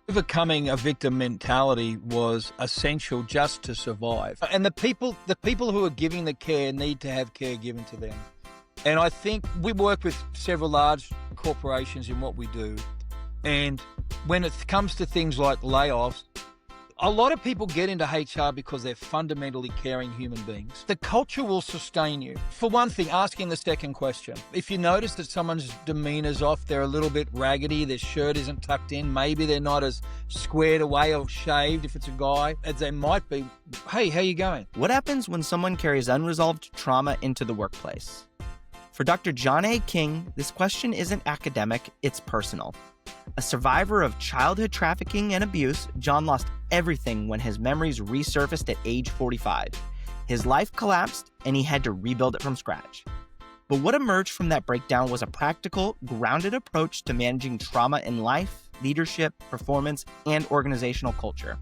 Overcoming a victim mentality was essential just to survive. And the people who are giving the care need to have care given to them. And I think we work with several large corporations in what we do. And when it comes to things like layoffs, a lot of people get into HR because they're fundamentally caring human beings. The culture will sustain you. For one thing, asking the second question. If you notice that someone's demeanor's off, they're a little bit raggedy, their shirt isn't tucked in, maybe they're not as squared away or shaved if it's a guy as they might be. Hey, how you going? What happens when someone carries unresolved trauma into the workplace? For Dr. John A. King, this question isn't academic, it's personal. A survivor of childhood trafficking and abuse, John lost everything when his memories resurfaced at age 45. His life collapsed, and he had to rebuild it from scratch. But what emerged from that breakdown was a practical, grounded approach to managing trauma in life, leadership, performance, and organizational culture.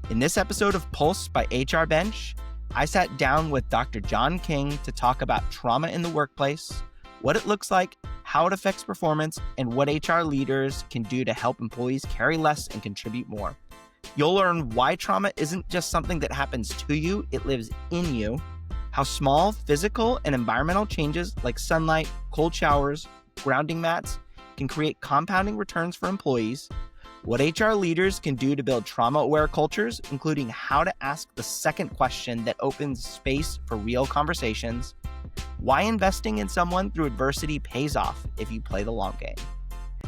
In this episode of Pulse by HRBench, I sat down with Dr. John King to talk about trauma in the workplace, what it looks like, how it affects performance, and what HR leaders can do to help employees carry less and contribute more. You'll learn why trauma isn't just something that happens to you, it lives in you, how small physical and environmental changes like sunlight, cold showers, grounding mats can create compounding returns for employees, what HR leaders can do to build trauma-aware cultures, including how to ask the second question that opens space for real conversations, why investing in someone through adversity pays off if you play the long game.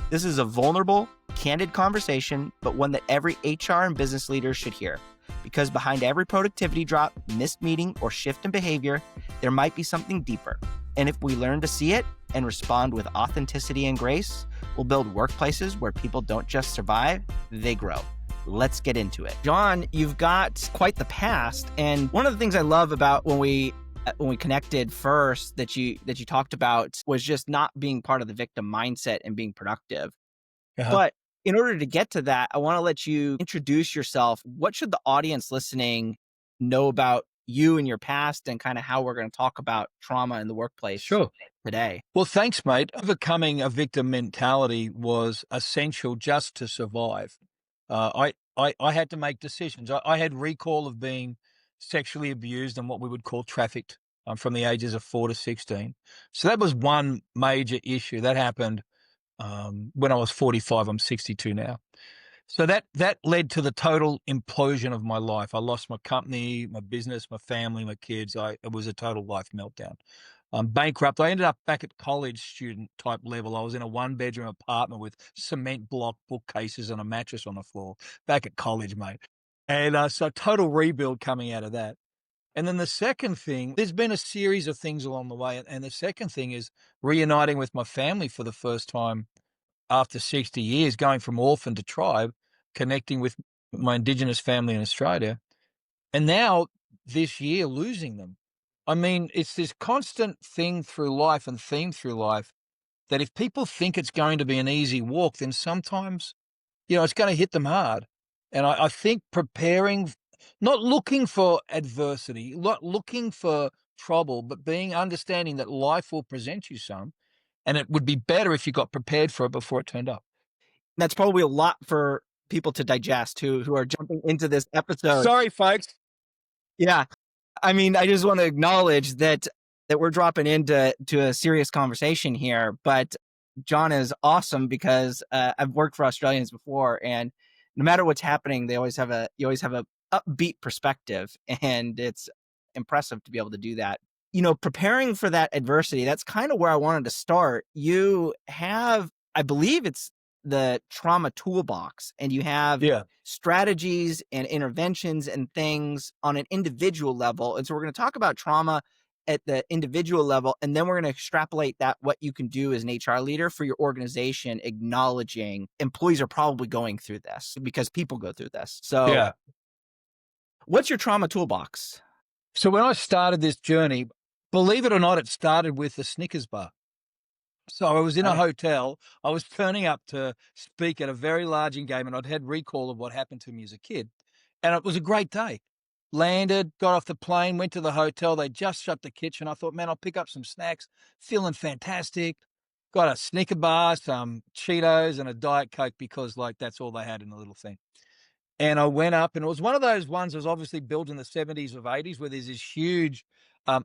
This is a vulnerable, candid conversation, but one that every HR and business leader should hear. Because behind every productivity drop, missed meeting, or shift in behavior, there might be something deeper. And if we learn to see it and respond with authenticity and grace, we'll build workplaces where people don't just survive, they grow. Let's get into it. John, you've got quite the past. And one of the things I love about when we connected first that you talked about was just not being part of the victim mindset and being productive. Uh-huh. But in order to get to that, I want to let you introduce yourself. What should the audience listening know about you and your past and kind of how we're going to talk about trauma in the workplace today? Well, thanks, mate. Overcoming a victim mentality was essential just to survive. I had to make decisions. I had recall of being sexually abused and what we would call trafficked from the ages of 4 to 16. So that was one major issue. That happened when I was 45. I'm 62 now. So that led to the total implosion of my life. I lost my company, my business, my family, my kids. It was a total life meltdown. I'm bankrupt. I ended up back at college student type level. I was in a 1-bedroom apartment with cement block bookcases and a mattress on the floor back at college, mate. And so total rebuild coming out of that. And then the second thing, there's been a series of things along the way. And the second thing is reuniting with my family for the first time after 60 years, going from orphan to tribe, connecting with my Indigenous family in Australia. And now this year, losing them. I mean, it's this constant thing through life and theme through life that if people think it's going to be an easy walk, then sometimes, it's going to hit them hard. And I think preparing, not looking for adversity, not looking for trouble, but understanding that life will present you some, and it would be better if you got prepared for it before it turned up. That's probably a lot for people to digest who are jumping into this episode. Sorry, folks. Yeah. I mean, I just want to acknowledge that we're dropping into a serious conversation here, but John is awesome because I've worked for Australians before, and no matter what's happening, you always have a upbeat perspective, and it's impressive to be able to do that. Preparing for that adversity, that's kind of where I wanted to start. You have, I believe it's the trauma toolbox, and you have strategies and interventions and things on an individual level. And so we're going to talk about trauma at the individual level, and then we're going to extrapolate that what you can do as an HR leader for your organization, acknowledging employees are probably going through this because people go through this. So what's your trauma toolbox? So when I started this journey, believe it or not, it started with the Snickers bar. So I was in a hotel. I was turning up to speak at a very large engagement. I'd had recall of what happened to me as a kid. And it was a great day. Landed, got off the plane, went to the hotel. They just shut the kitchen. I thought, man, I'll pick up some snacks. Feeling fantastic. got a Snicker bar, some Cheetos, and a Diet Coke because, like, that's all they had in the little thing. And I went up, and it was one of those ones that was obviously built in the 70s or 80s where there's this huge,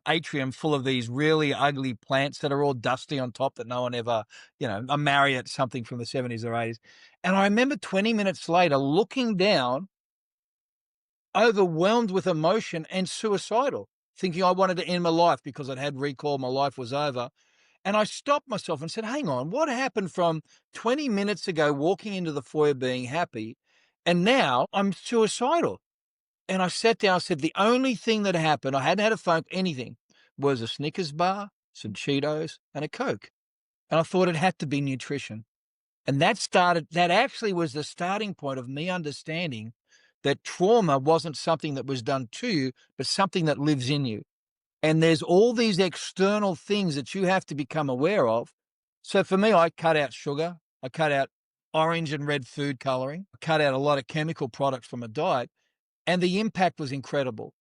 atrium full of these really ugly plants that are all dusty on top that no one ever, a Marriott something from the 70s or 80s. And I remember 20 minutes later looking down, overwhelmed with emotion and suicidal, thinking I wanted to end my life because I'd had recall, my life was over. And I stopped myself and said, hang on, what happened from 20 minutes ago walking into the foyer being happy, and now I'm suicidal? And I sat down, I said, the only thing that happened, I hadn't had a phone, anything, was a Snickers bar, some Cheetos, and a Coke. And I thought it had to be nutrition. And that actually was the starting point of me understanding that trauma wasn't something that was done to you, but something that lives in you. And there's all these external things that you have to become aware of. So for me, I cut out sugar. I cut out orange and red food coloring. I cut out a lot of chemical products from a diet, and the impact was incredible.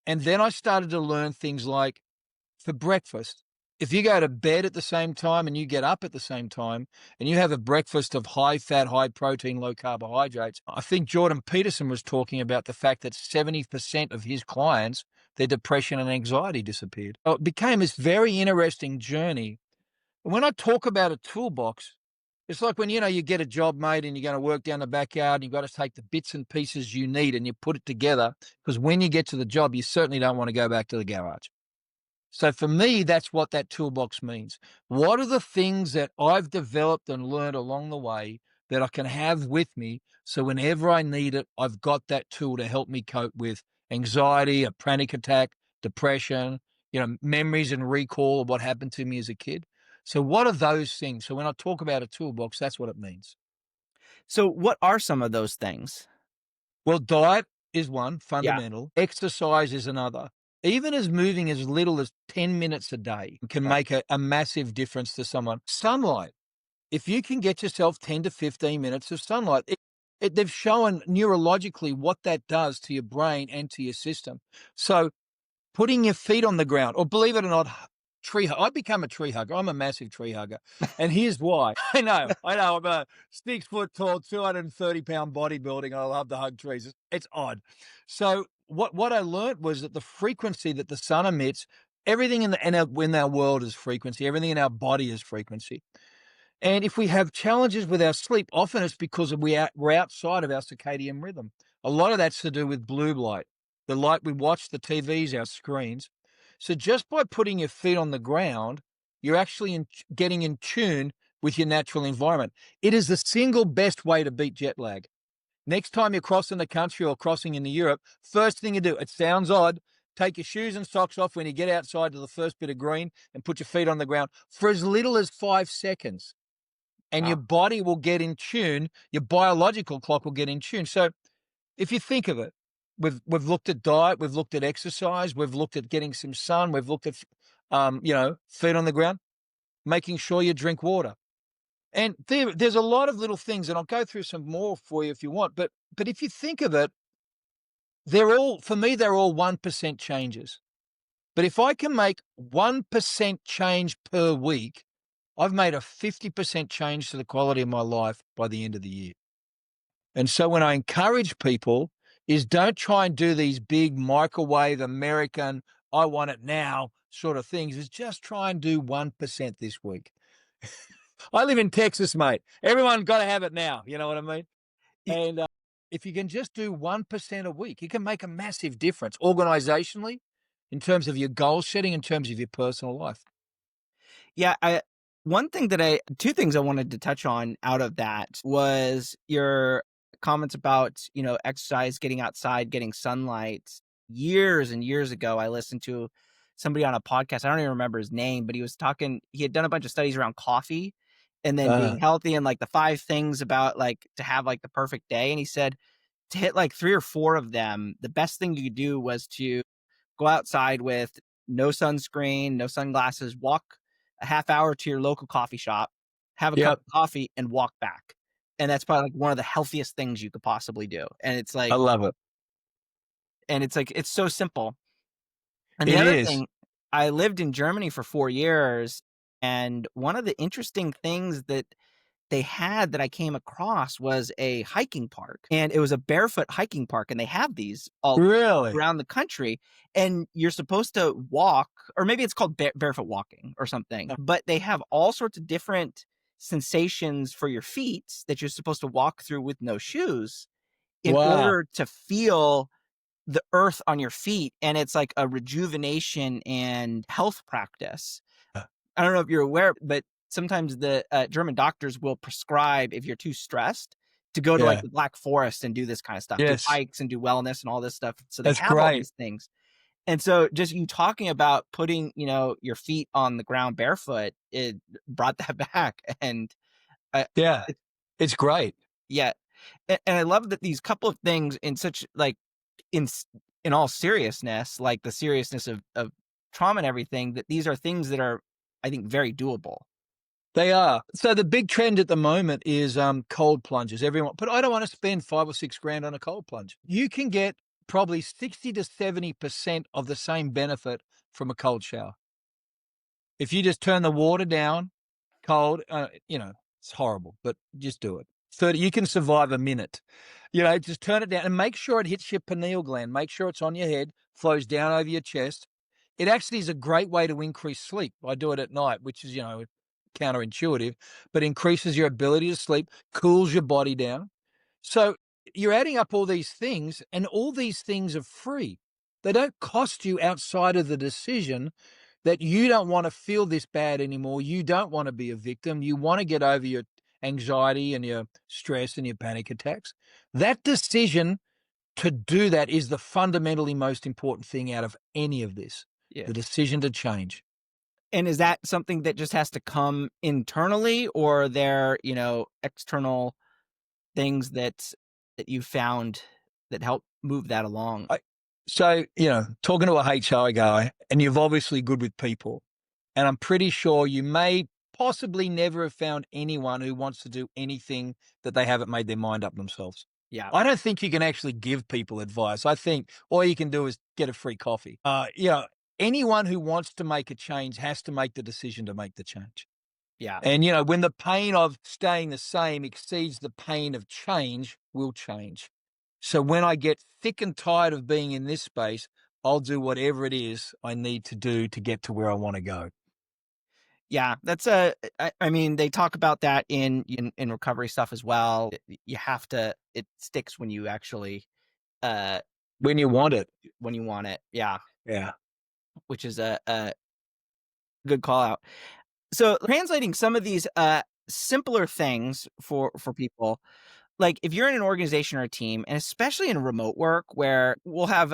And then I started to learn things like, for breakfast, if you go to bed at the same time and you get up at the same time and you have a breakfast of high fat, high protein, low carbohydrates, I think Jordan Peterson was talking about the fact that 70% of his clients, their depression and anxiety disappeared. So it became this very interesting journey. And when I talk about a toolbox, it's like when, you get a job, mate, and you're going to work down the backyard and you've got to take the bits and pieces you need and you put it together, because when you get to the job, you certainly don't want to go back to the garage. So for me, that's what that toolbox means. What are the things that I've developed and learned along the way that I can have with me, so whenever I need it, I've got that tool to help me cope with anxiety, a panic attack, depression, memories and recall of what happened to me as a kid. So what are those things? So when I talk about a toolbox, that's what it means. So, what are some of those things? Well, diet is one, Yeah. fundamental. Exercise is another. Even as moving as little as 10 minutes a day can Right. make a massive difference to someone. Sunlight. If you can get yourself 10 to 15 minutes of sunlight, they've shown neurologically what that does to your brain and to your system. So putting your feet on the ground, or believe it or not, I become a tree hugger. I'm a massive tree hugger. And here's why. I know. I'm a 6 foot tall, 230-pound bodybuilding. I love to hug trees. It's odd. So what I learned was that the frequency that the sun emits, everything in our world is frequency. Everything in our body is frequency. And if we have challenges with our sleep, often it's because we're outside of our circadian rhythm. A lot of that's to do with blue light, the light we watch, the TVs, our screens. So just by putting your feet on the ground, you're actually getting in tune with your natural environment. It is the single best way to beat jet lag. Next time you're crossing the country or crossing into Europe, first thing you do, it sounds odd, take your shoes and socks off when you get outside to the first bit of green and put your feet on the ground for as little as 5 seconds, and your Wow. body will get in tune, your biological clock will get in tune. So if you think of it, we've looked at diet, we've looked at exercise, we've looked at getting some sun, we've looked at feet on the ground, making sure you drink water. And there's a lot of little things, and I'll go through some more for you if you want. But if you think of it, they're all 1% changes. But if I can make 1% change per week, I've made a 50% change to the quality of my life by the end of the year. And so when I encourage people is, don't try and do these big microwave American, I want it now sort of things, is just try and do 1% this week. I live in Texas, mate. Everyone got to have it now. You know what I mean? Y- And if you can just do 1% a week, you can make a massive difference organizationally, in terms of your goal setting, in terms of your personal life. Yeah, two things I wanted to touch on out of that was your comments about, exercise, getting outside, getting sunlight. Years and years ago, I listened to somebody on a podcast. I don't even remember his name, but he had done a bunch of studies around coffee and then being Uh, healthy and like the 5 things about like to have like the perfect day. And he said to hit like 3 or 4 of them, the best thing you could do was to go outside with no sunscreen, no sunglasses, walk a half hour to your local coffee shop, have a cup yep, of coffee, and walk back. And that's probably like one of the healthiest things you could possibly do. I love it. It's so simple. And the It other is. thing, I lived in Germany for 4 years, And one of the interesting things that they had that I came across was a hiking park, and it was a barefoot hiking park, and they have these all Really? around the country, and you're supposed to walk, or maybe it's called barefoot walking or something, but they have all sorts of different sensations for your feet that you're supposed to walk through with no shoes in Wow. order to feel the earth on your feet, and it's like a rejuvenation and health practice. I don't know if you're aware, but sometimes the German doctors will prescribe, if you're too stressed, to go to like Yeah. the Black Forest and do this kind of stuff, do Yes. hikes and do wellness and all this stuff. So they That's have all great. these things. And so just you talking about putting, your feet on the ground barefoot, it brought that back. And Yeah. it, It's great. yeah. And I love that these couple of things in such like in in all seriousness, like the seriousness of trauma and everything, that these are things that are, I think, very doable. They are. So the big trend at the moment is cold plunges. Everyone, but I don't want to spend 5 or 6 grand on a cold plunge. You can get probably 60 to 70% of the same benefit from a cold shower. If you just turn the water down cold, it's horrible, but just do it. 30, you can survive a minute. Just turn it down and make sure it hits your pineal gland. Make sure it's on your head, flows down over your chest. It actually is a great way to increase sleep. I do it at night, which is, counterintuitive, but increases your ability to sleep, cools your body down. So you're adding up all these things, and all these things are free. They don't cost you outside of the decision that you don't want to feel this bad anymore. You don't want to be a victim. You want to get over your anxiety and your stress and your panic attacks. That decision to do that is the fundamentally most important thing out of any of this, Yeah. the decision to change. And is that something that just has to come internally, or are there, external things that you found that help move that along? So, talking to a HR guy, and you're obviously good with people, and I'm pretty sure you may possibly never have found anyone who wants to do anything that they haven't made their mind up themselves. Yeah. I don't think you can actually give people advice. I think all you can do is get a free coffee. Anyone who wants to make a change has to make the decision to make the change. Yeah. And, when the pain of staying the same exceeds the pain of change, we'll change. So when I get sick and tired of being in this space, I'll do whatever it is I need to do to get to where I want to go. Yeah. I mean, they talk about that in recovery stuff as well. You have to, it sticks when you actually, uh, When you want it. when you want it. Yeah. Yeah. Which is a good call out. So translating some of these simpler things for people, like if you're in an organization or a team, and especially in remote work, where we'll have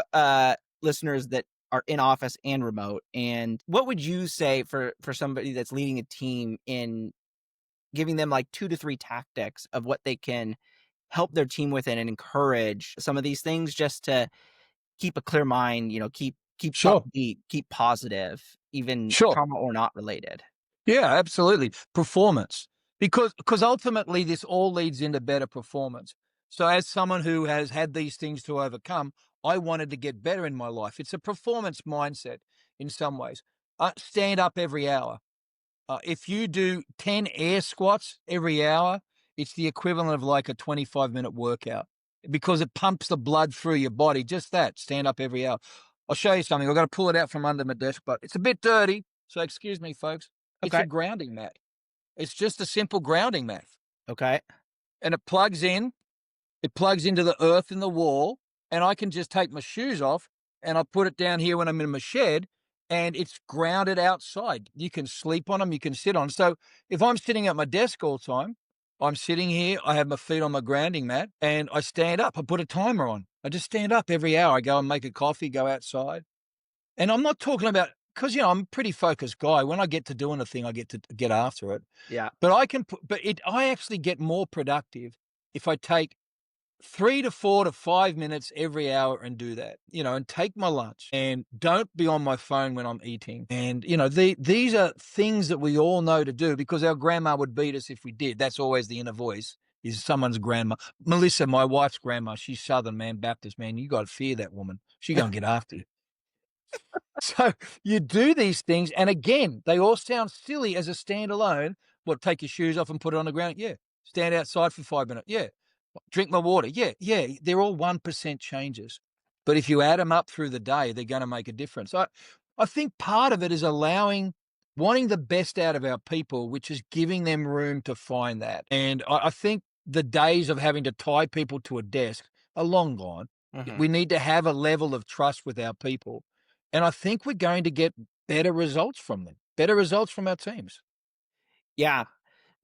listeners that are in office and remote, and what would you say for somebody that's leading a team in giving them like 2 to 3 tactics of what they can help their team with and encourage some of these things, just to keep a clear mind, keep Sure. upbeat, keep positive, even Sure. trauma or not related? Yeah, absolutely. Performance. Because ultimately this all leads into better performance. So as someone who has had these things to overcome, I wanted to get better in my life. It's a performance mindset in some ways. Stand up every hour. If you do 10 air squats every hour, it's the equivalent of like a 25-minute workout because it pumps the blood through your body. Just that, stand up every hour. I'll show you something. I've got to pull it out from under my desk, but it's a bit dirty. So excuse me, folks. It's a Okay. grounding mat. It's just a simple grounding mat. Okay. And it plugs in. It plugs into the earth in the wall, and I can just take my shoes off and I put it down here when I'm in my shed, and it's grounded outside. You can sleep on them, you can sit on. So if I'm sitting at my desk all the time, I'm sitting here, I have my feet on my grounding mat, and I stand up. I put a timer on. I just stand up every hour. I go and make a coffee, go outside. And I'm not talking about, because, I'm a pretty focused guy. When I get to doing a thing, I get to get after it. Yeah. But I actually get more productive if I take 3 to 4 to 5 minutes every hour and do that, and take my lunch and don't be on my phone when I'm eating. And, these are things that we all know to do because our grandma would beat us if we did. That's always the inner voice, is someone's grandma. Melissa, my wife's grandma, she's Southern, man, Baptist, man. You got to fear that woman. She going to get after you. So you do these things, and again, they all sound silly as a standalone. What, take your shoes off and put it on the ground? Yeah. Stand outside for 5 minutes? Yeah. Drink my water? Yeah. Yeah. They're all 1% changes. But if you add them up through the day, they're going to make a difference. I think part of it is wanting the best out of our people, which is giving them room to find that. And I think the days of having to tie people to a desk are long gone. Mhm. We need to have a level of trust with our people. And I think we're going to get better results from them, better results from our teams. Yeah.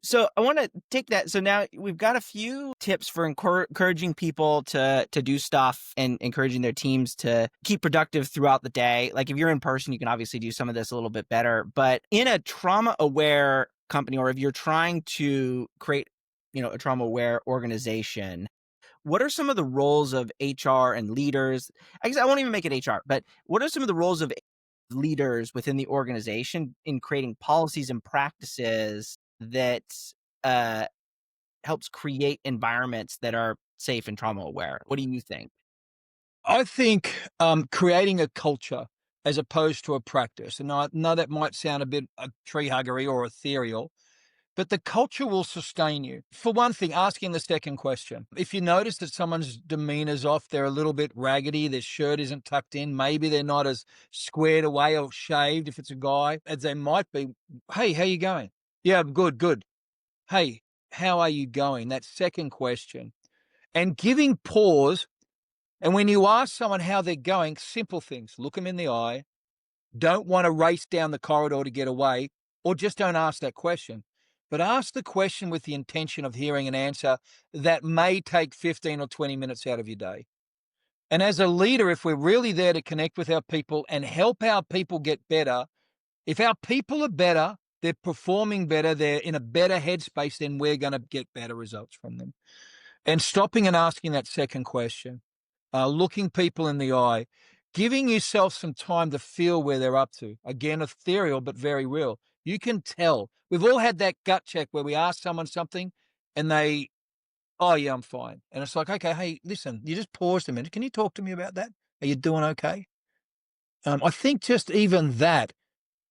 So I want to take that. So now we've got a few tips for encouraging people to do stuff and encouraging their teams to keep productive throughout the day. Like if you're in person, you can obviously do some of this a little bit better. But in a trauma aware company, or if you're trying to create, a trauma aware organization, what are some of the roles of HR and leaders? I guess I won't even make it HR, but what are some of the roles of leaders within the organization in creating policies and practices that uh, helps create environments that are safe and trauma aware? What do you think? I think creating a culture as opposed to a practice, and I know that might sound a bit tree huggery or ethereal, but the culture will sustain you. For one thing, asking the second question. If you notice that someone's demeanor's off, they're a little bit raggedy, their shirt isn't tucked in, maybe they're not as squared away or shaved if it's a guy as they might be. Hey, how you going? Yeah, I'm good, good. Hey, how are you going? That second question. And giving pause. And when you ask someone how they're going, simple things, look them in the eye, don't want to race down the corridor to get away, or just don't ask that question. But ask the question with the intention of hearing an answer that may take 15 or 20 minutes out of your day. And as a leader, if we're really there to connect with our people and help our people get better, if our people are better, they're performing better, they're in a better headspace, then we're going to get better results from them. And stopping and asking that second question, looking people in the eye, giving yourself some time to feel where they're up to. Again, ethereal, but very real. You can tell. We've all had that gut check where we ask someone something and they, oh, yeah, I'm fine. And it's like, okay, hey, listen, you just paused a minute. Can you talk to me about that? Are you doing okay? I think just even that,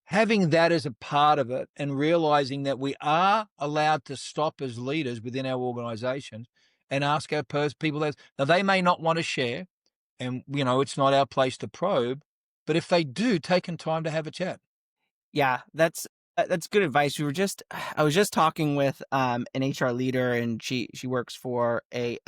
having that as a part of it and realizing that we are allowed to stop as leaders within our organizations and ask our people that now they may not want to share and it's not our place to probe, but if they do, taking time to have a chat. Yeah, that's good advice. I was just talking with an HR leader, and she works for a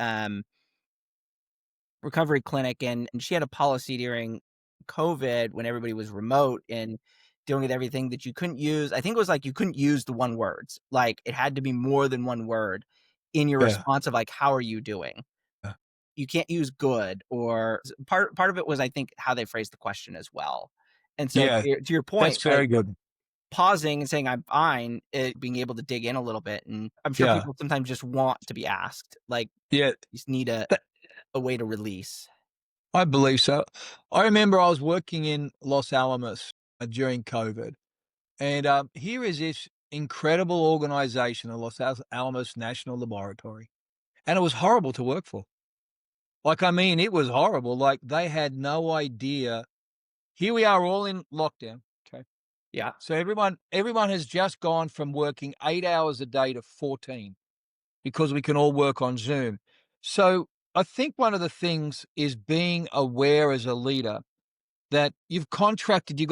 recovery clinic, and she had a policy during COVID when everybody was remote and dealing with everything that you couldn't use. I think it was like you couldn't use the one words. Like it had to be more than one word in your Yeah. response of like, how are you doing? Yeah. You can't use good, or part of it was I think how they phrased the question as well. And so Yeah, to your that's point, like very good. pausing and saying I'm fine, being able to dig in a little bit. And I'm sure Yeah. people sometimes just want to be asked, like Yeah. you just need That, a way to release. I believe so. I remember I was working in Los Alamos during COVID, and here is this incredible organization, the Alamos National Laboratory, and it was horrible to work for. Like, I mean, it was horrible. Like, they had no idea. Here we are all in lockdown. Okay. Yeah. So everyone has just gone from working 8 hours a day to 14 because we can all work on Zoom. So I think one of the things is being aware as a leader that you've got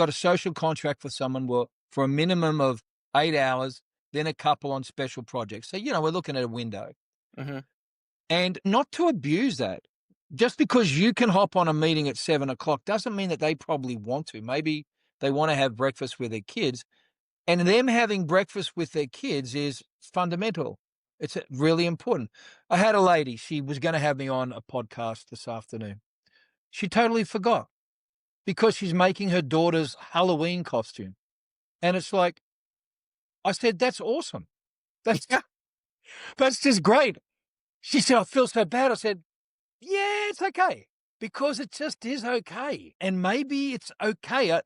a social contract for someone for a minimum of 8 hours, then a couple on special projects. So, we're looking at a window. Hmm. And not to abuse that. Just because you can hop on a meeting at 7 o'clock doesn't mean that they probably want to. Maybe they want to have breakfast with their kids, and them having breakfast with their kids is fundamental. It's really important. I had a lady, she was going to have me on a podcast this afternoon. She totally forgot because she's making her daughter's Halloween costume. And it's like, I said, that's awesome. That's, Yeah. that's just great. She said, I feel so bad. I said, yeah, it's okay because it just is okay. And maybe it's okay.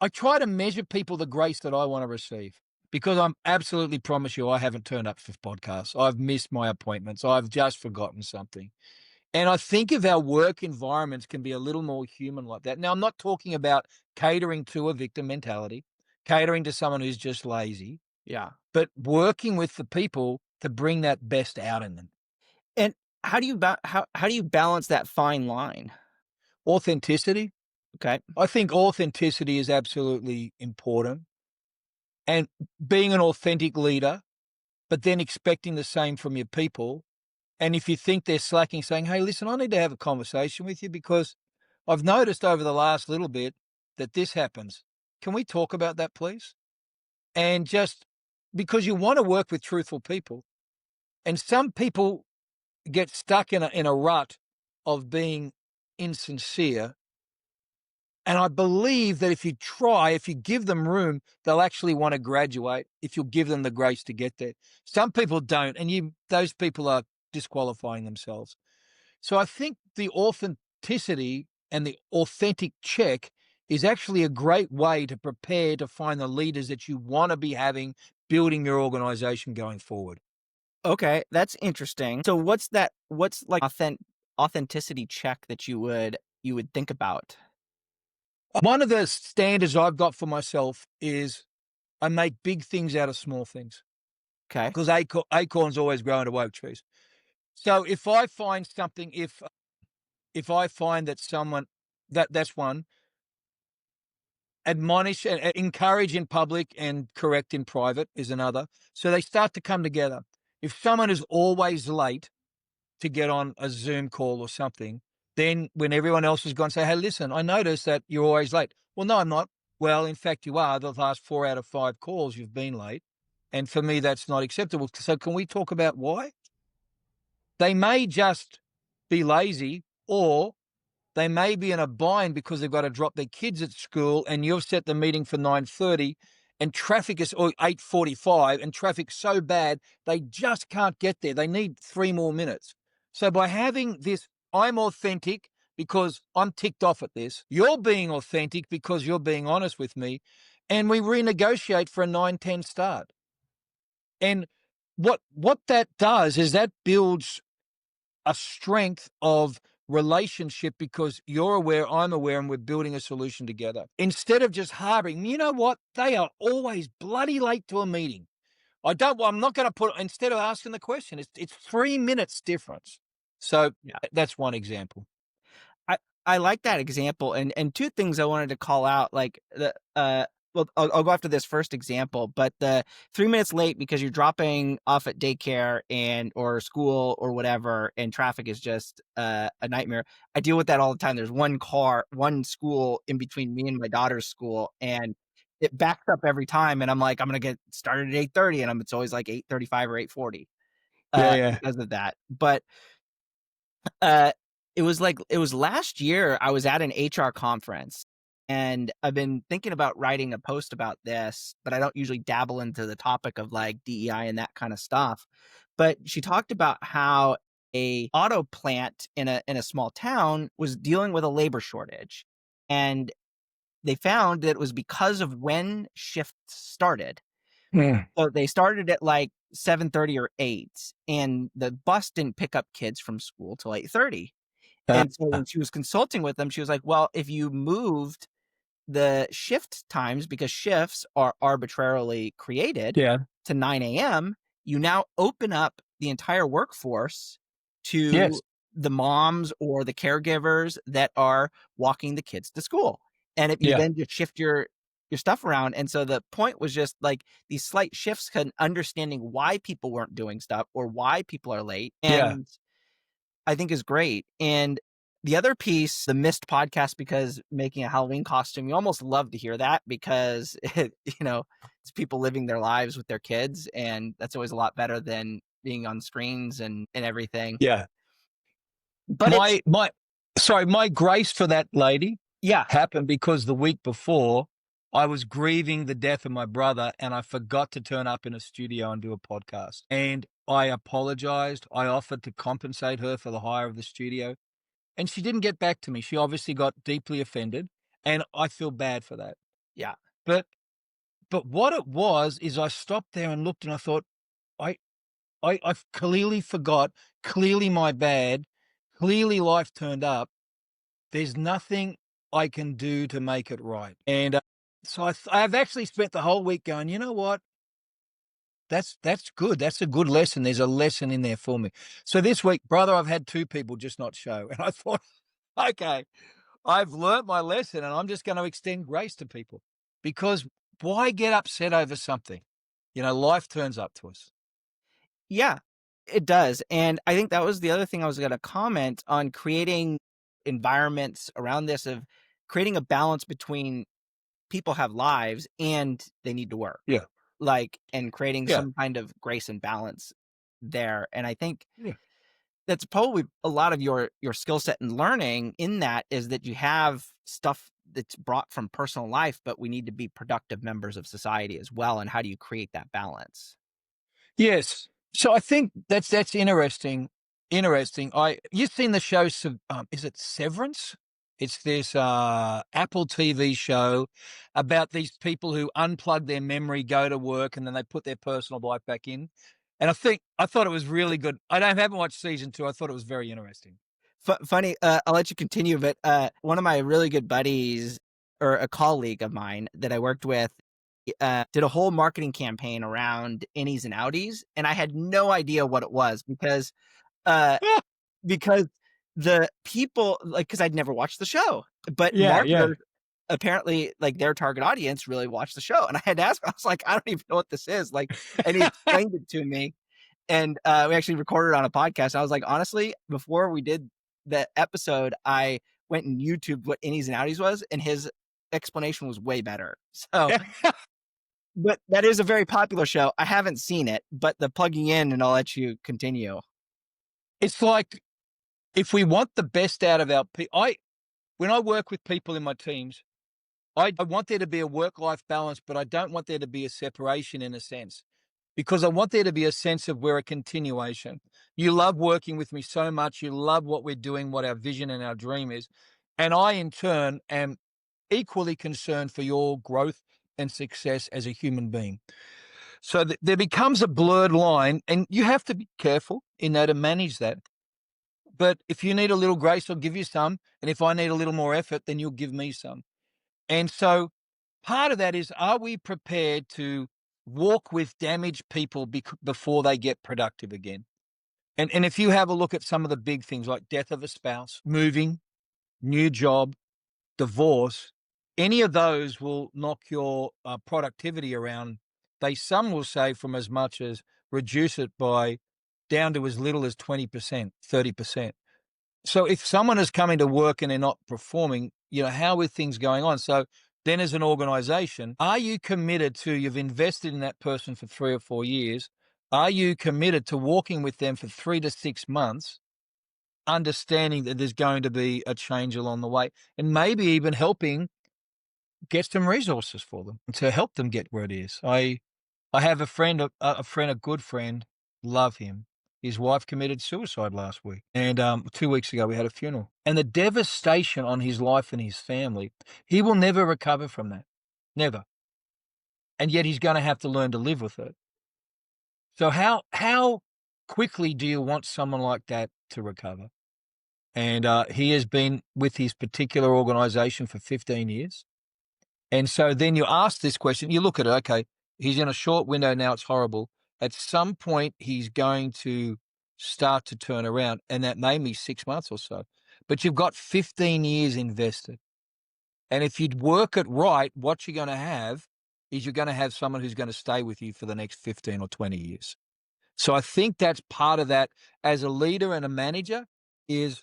I try to measure people the grace that I want to receive because I'm absolutely promise you I haven't turned up for podcasts. I've missed my appointments. I've just forgotten something. And I think if our work environments can be a little more human like that. Now, I'm not talking about catering to a victim mentality, catering to someone who's just lazy, Yeah. but working with the people to bring that best out in them. And how do you balance that fine line? Authenticity. Okay. I think authenticity is absolutely important. And being an authentic leader, but then expecting the same from your people. And if you think they're slacking, saying, hey, listen, I need to have a conversation with you because I've noticed over the last little bit that this happens. Can we talk about that, please? And just because you want to work with truthful people. And some people get stuck in a rut of being insincere. And I believe that if you try, if you give them room, they'll actually want to graduate if you'll give them the grace to get there. Some people don't, and those people are disqualifying themselves. So I think the authenticity and the authentic check is actually a great way to prepare to find the leaders that you want to be having building your organization going forward. Okay, that's interesting. So what's like authenticity check that you would think about? One of the standards I've got for myself is I make big things out of small things Okay. because acorns always grow into oak trees. So if I find something, if I find that someone that's one, admonish and encourage in public and correct in private is another. So they start to come together. If someone is always late to get on a Zoom call or something, then when everyone else is gone, say, hey, listen, I noticed that you're always late. Well, no, I'm not. Well, in fact, you are. The last 4 out of 5 calls you've been late. And for me, that's not acceptable. So can we talk about why? They may just be lazy, or they may be in a bind because they've got to drop their kids at school and you've set the meeting for 9:30 and traffic is or 8:45 and traffic's so bad they just can't get there. They need 3 more minutes. So by having this, I'm authentic because I'm ticked off at this. You're being authentic because you're being honest with me, and we renegotiate for a 9:10 start. And what that does is that builds a strength of relationship because you're aware, I'm aware, and we're building a solution together. Instead of just harboring, you know what? They are always bloody late to a meeting. I'm not going to put, instead of asking the question, it's 3 minutes difference. So Yeah. that's one example. I I like that example, and two things I wanted to call out, like well, I'll go after this first example, but the 3 minutes late because you're dropping off at daycare and or school or whatever, and traffic is just a nightmare. I deal with that all the time. There's one school in between me and my daughter's school, and it backs up every time. And I'm like, I'm gonna get started at 8:30, and it's always like 8:35 or 8:40 Yeah, yeah. because of that. But uh, it was last year I was at an HR conference, and I've been thinking about writing a post about this, but I don't usually dabble into the topic of like DEI and that kind of stuff. But she talked about how a auto plant in a small town was dealing with a labor shortage. And they found that it was because of when shifts started. Mm. So they started at like 7:30 or 8, and the bus didn't pick up kids from school till 8:30. Uh, And so when she was consulting with them, she was like, well, if you moved the shift times, because shifts are arbitrarily created, yeah. to 9 a.m., you now open up the entire workforce to Yes. the moms or the caregivers that are walking the kids to school. And if you Yeah. then just shift your stuff around. And so the point was just like these slight shifts can understanding why people weren't doing stuff or why people are late. Yeah. And I think is great. And the other piece, the missed podcast, because making a Halloween costume, you almost love to hear that because it's people living their lives with their kids, and that's always a lot better than being on screens and everything. Yeah. But it's My grace for that lady yeah, happened because the week before I was grieving the death of my brother and I forgot to turn up in a studio and do a podcast. And I apologized. I offered to compensate her for the hire of the studio, and she didn't get back to me. She obviously got deeply offended, and I feel bad for that. yeah, But what it was is I stopped there and looked and I thought, I clearly forgot, clearly my bad. clearly life turned up. There's nothing I can do to make it right. And so I've actually spent the whole week going, you know what? That's good. That's a good lesson. There's a lesson in there for me. So this week, brother, I've had two people just not show. And I thought, okay, I've learnt my lesson and I'm just going to extend grace to people because why get upset over something? You know, life turns up to us. Yeah, it does. And I think that was the other thing I was going to comment on, creating environments around this, of creating a balance between people have lives and they need to work, Yeah. like, and creating Yeah. some kind of grace and balance there. And I think Yeah. that's probably a lot of your skill set and learning in that, is that you have stuff that's brought from personal life, but we need to be productive members of society as well. And how do you create that balance? Yes. So I think that's interesting. Interesting. You've seen the show is it Severance? It's this Apple TV show about these people who unplug their memory, go to work, and then they put their personal life back in. And I thought it was really good. Haven't watched season 2. I thought it was very interesting. Funny, I'll let you continue, but one of my really good buddies, or a colleague of mine that I worked with, did a whole marketing campaign around innies and outies, and I had no idea what it was, uh, because the people, like, because I'd never watched the show, but Yeah, yeah. marketers apparently, like, their target audience really watched the show, and I had to ask. I was like, I don't even know what this is, like, and he explained it to me, and we actually recorded on a podcast. I was like, honestly, before we did the episode, I went and YouTubed what innies and outies was, and his explanation was way better. So, but that is a very popular show. I haven't seen it, but the plugging in, and I'll let you continue. It's like if we want the best out of our people, when I work with people in my teams, I want there to be a work-life balance, but I don't want there to be a separation in a sense, because I want there to be a sense of we're a continuation. You love working with me so much. You love what we're doing, what our vision and our dream is. And I, in turn, am equally concerned for your growth and success as a human being. So there becomes a blurred line, and you have to be careful in that and manage that. But if you need a little grace, I'll give you some. And if I need a little more effort, then you'll give me some. And so part of that is, are we prepared to walk with damaged people before they get productive again? And if you have a look at some of the big things like death of a spouse, moving, new job, divorce, any of those will knock your productivity around. Some will say from as much as reduce it by down to as little as 20%, 30%. So if someone is coming to work and they're not performing, you know, how are things going on? So then as an organization, are you committed to, you've invested in that person for 3 or 4 years. Are you committed to walking with them for 3 to 6 months, understanding that there's going to be a change along the way, and maybe even helping get some resources for them to help them get where it is. I have a friend, a good friend, love him. His wife committed suicide last week, and 2 weeks ago we had a funeral. And the devastation on his life and his family, he will never recover from that, never. And yet he's going to have to learn to live with it. So how quickly do you want someone like that to recover? And he has been with his particular organization for 15 years. And so then you ask this question, you look at it, okay, he's in a short window now, it's horrible. At some point, he's going to start to turn around, and that may be 6 months or so. But you've got 15 years invested. And if you'd work it right, what you're going to have is you're going to have someone who's going to stay with you for the next 15 or 20 years. So I think that's part of that as a leader and a manager, is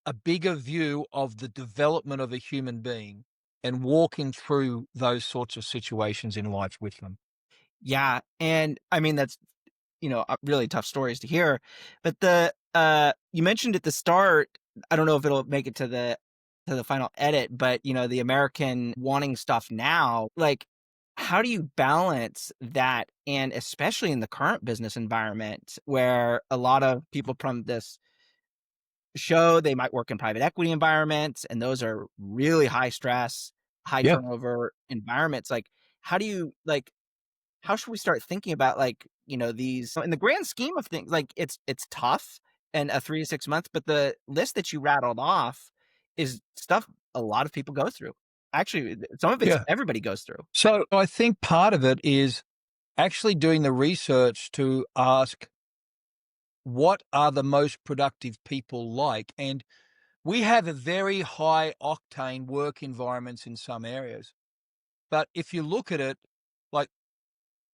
a bigger view of the development of a human being and walking through those sorts of situations in life with them. Yeah, and I mean, that's, really tough stories to hear. But you mentioned at the start, I don't know if it'll make it to the final edit, but the American wanting stuff now, like, how do you balance that? And especially in the current business environment, where a lot of people from this show, they might work in private equity environments, and those are really high stress, high Yeah. turnover environments. Like, how do you, like, how should we start thinking about, like, these, in the grand scheme of things, like, it's tough, and 3 to 6 months, but the list that you rattled off is stuff a lot of people go through. Actually, some of it's Yeah. everybody goes through. So I think part of it is actually doing the research to ask what are the most productive people like? And we have a very high octane work environments in some areas. But if you look at it, like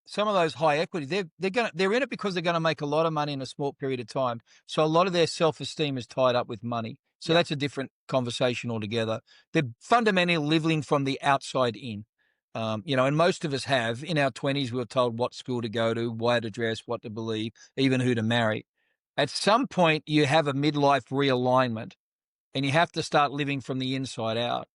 some of those high equity, they're in it because they're gonna make a lot of money in a small period of time. So a lot of their self-esteem is tied up with money. So Yeah. that's a different conversation altogether. They're fundamentally living from the outside in. And most of us have in our 20s, we were told what school to go to, why to dress, what to believe, even who to marry. At some point, you have a midlife realignment and you have to start living from the inside out.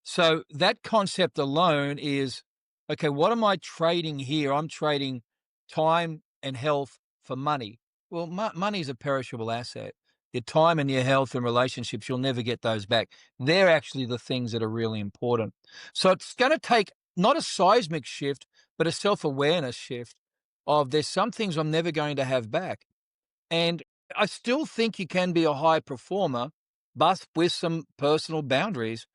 So that concept alone is okay, what am I trading here? I'm trading time and health for money. Well, money is a perishable asset. Your time and your health and relationships, you'll never get those back. They're actually the things that are really important. So it's going to take not a seismic shift, but a self awareness shift of there's some things I'm never going to have back. And I still think you can be a high performer, but with some personal boundaries.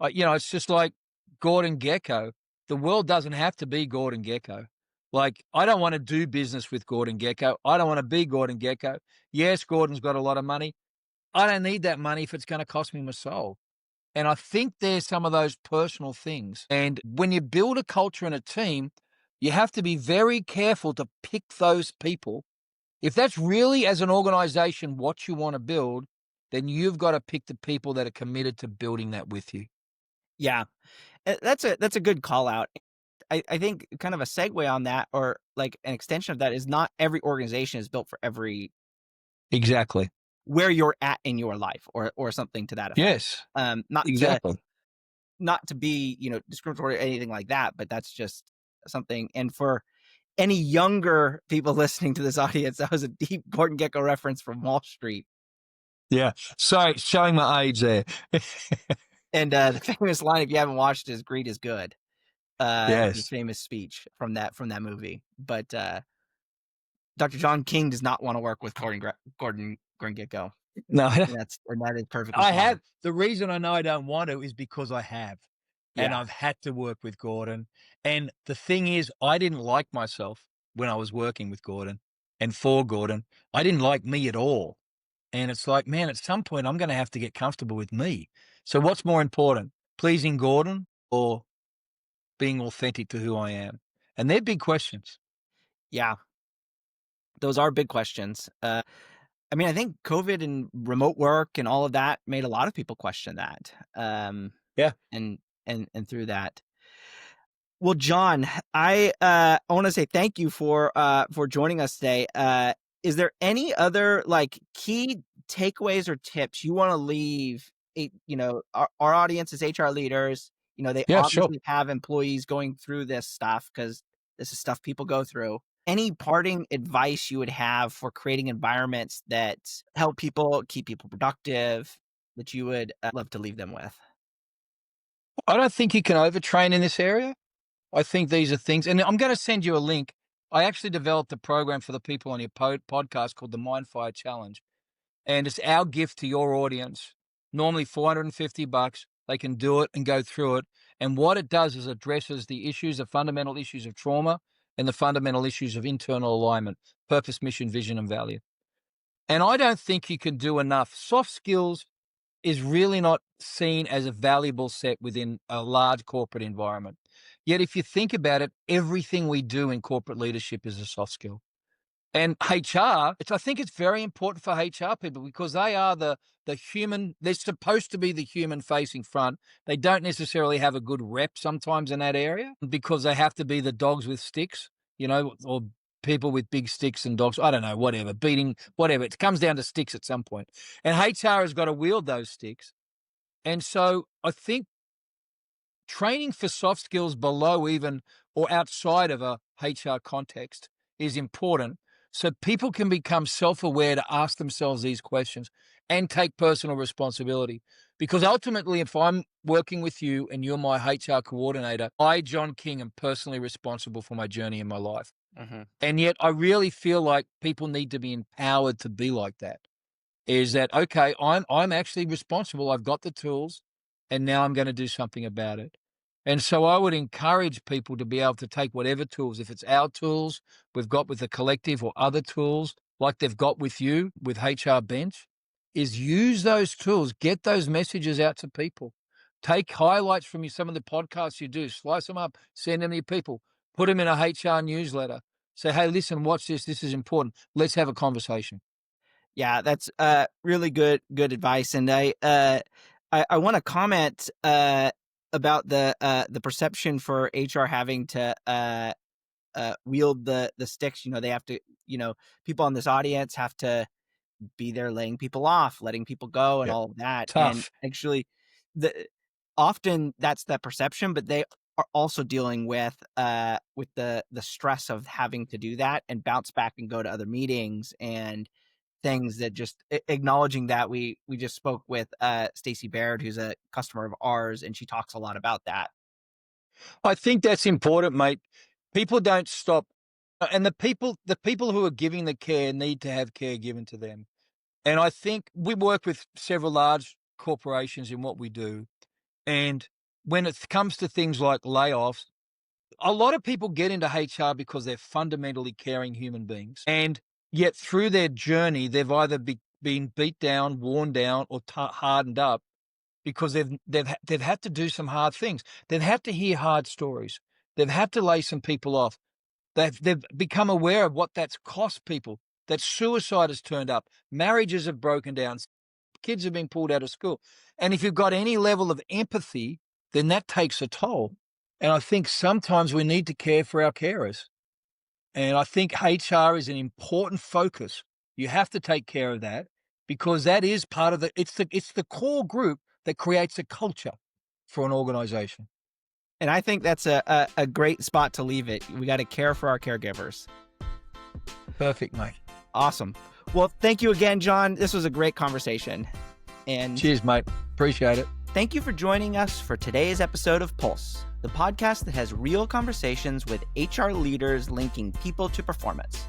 It's just like Gordon Gekko. The world doesn't have to be Gordon Gekko. Like, I don't want to do business with Gordon Gekko. I don't want to be Gordon Gekko. Yes, Gordon's got a lot of money. I don't need that money if it's going to cost me my soul. And I think there's some of those personal things. And when you build a culture and a team, you have to be very careful to pick those people. If that's really, as an organization, what you want to build, then you've got to pick the people that are committed to building that with you. Yeah. That's a good call out. I think kind of a segue on that, or like an extension of that, is not every organization is built for every Exactly. where you're at in your life, or something to that effect. Yes, Not to exactly. be, discriminatory or anything like that, but that's just something. And for any younger people listening to this audience, that was a deep Gordon Gekko reference from Wall Street. Yeah. Sorry, showing my age there. And the famous line, if you haven't watched, is "Greed is good." His Yes. famous speech from that movie. But Dr. John King does not want to work with Gordon Gekko. No, And that is perfectly I fine. have. The reason I know I don't want to is because I have, and Yeah. I've had to work with Gordon. And the thing is, I didn't like myself when I was working with Gordon and for Gordon. I didn't like me at all. And it's like, man, at some point, I'm going to have to get comfortable with me. So what's more important, pleasing Gordon or being authentic to who I am? And they're big questions. Yeah. Those are big questions. I mean, I think COVID and remote work and all of that made a lot of people question that. Yeah. And through that. Well, John, I want to say thank you for joining us today. Is there any other like key takeaways or tips you want to leave? Our audience is HR leaders. They Yeah, sure. obviously have employees going through this stuff because this is stuff people go through. Any parting advice you would have for creating environments that help people keep people productive that you would love to leave them with? I don't think you can overtrain in this area. I think these are things, and I'm going to send you a link. I actually developed a program for the people on your podcast called the Mindfire Challenge, and it's our gift to your audience. Normally $450. They can do it and go through it. And what it does is addresses the issues, the fundamental issues of trauma and the fundamental issues of internal alignment, purpose, mission, vision, and value. And I don't think you can do enough. Soft skills is really not seen as a valuable set within a large corporate environment. Yet, if you think about it, everything we do in corporate leadership is a soft skill. And HR, I think it's very important for HR people because they are the human, they're supposed to be the human facing front. They don't necessarily have a good rep sometimes in that area because they have to be the dogs with sticks, or people with big sticks and dogs. I don't know, whatever, beating, whatever. It comes down to sticks at some point. And HR has got to wield those sticks. And so I think training for soft skills below even or outside of a HR context is important so people can become self-aware to ask themselves these questions and take personal responsibility. Because ultimately, if I'm working with you and you're my HR coordinator, I, John King, am personally responsible for my journey in my life. Mm-hmm. And yet I really feel like people need to be empowered to be like that. is that, okay, I'm actually responsible. I've got the tools, and now I'm going to do something about it. And so I would encourage people to be able to take whatever tools, if it's our tools we've got with the collective or other tools like they've got with you with HRBench, is use those tools, get those messages out to people. Take highlights from some of the podcasts you do, slice them up, send them to your people, put them in a HR newsletter. Say, hey, listen, watch this. This is important. Let's have a conversation. Yeah, that's really good advice. And I want to comment about the perception for HR having to wield the sticks. They have to, people in this audience have to be there laying people off, letting people go, and Yep. all of that. And Tough. actually, often that's the perception, but they are also dealing with the stress of having to do that and bounce back and go to other meetings and things. That just acknowledging that we just spoke with Stacy Baird, who's a customer of ours, and she talks a lot about that. I think that's important, mate. People don't stop. And the people who are giving the care need to have care given to them. And I think we work with several large corporations in what we do. And when it comes to things like layoffs, a lot of people get into HR because they're fundamentally caring human beings. And yet through their journey, they've either been beat down, worn down, or hardened up because they've had to do some hard things. They've had to hear hard stories. They've had to lay some people off. They've become aware of what that's cost people, that suicide has turned up, marriages have broken down, kids have been pulled out of school. And if you've got any level of empathy, then that takes a toll. And I think sometimes we need to care for our carers. And I think HR is an important focus. You have to take care of that because that is part of it's the core group that creates a culture for an organization. And I think that's a great spot to leave it. We got to care for our caregivers. Perfect, mate. Awesome. Well, thank you again, John. This was a great conversation. And cheers, mate. Appreciate it. Thank you for joining us for today's episode of Pulse, the podcast that has real conversations with HR leaders linking people to performance.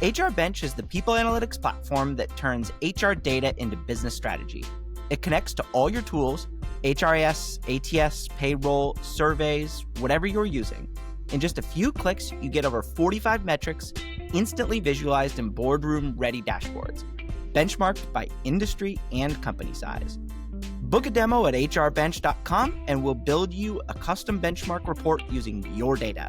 HRBench is the people analytics platform that turns HR data into business strategy. It connects to all your tools, HRIS, ATS, payroll, surveys, whatever you're using. In just a few clicks, you get over 45 metrics instantly visualized in boardroom-ready dashboards, benchmarked by industry and company size. Book a demo at HRBench.com and we'll build you a custom benchmark report using your data.